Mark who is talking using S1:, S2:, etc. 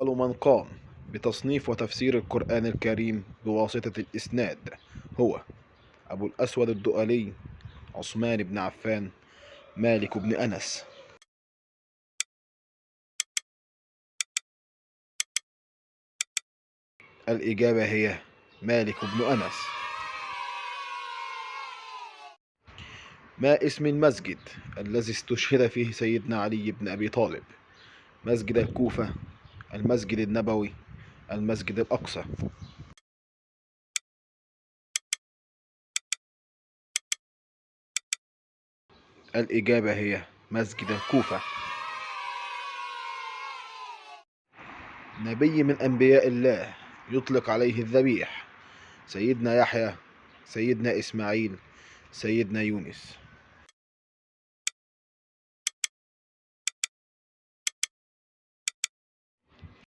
S1: يسأل من قام بتصنيف وتفسير القرآن الكريم بواسطة الإسناد هو أبو الأسود الدؤلي، عثمان بن عفان، مالك بن أنس. الإجابة هي مالك بن أنس. ما اسم المسجد الذي استشهد فيه سيدنا علي بن أبي طالب؟ مسجد الكوفة، المسجد النبوي، المسجد الأقصى. الإجابة هي مسجد الكوفة. نبي من أنبياء الله يطلق عليه الذبيح؟ سيدنا يحيى، سيدنا إسماعيل، سيدنا يونس.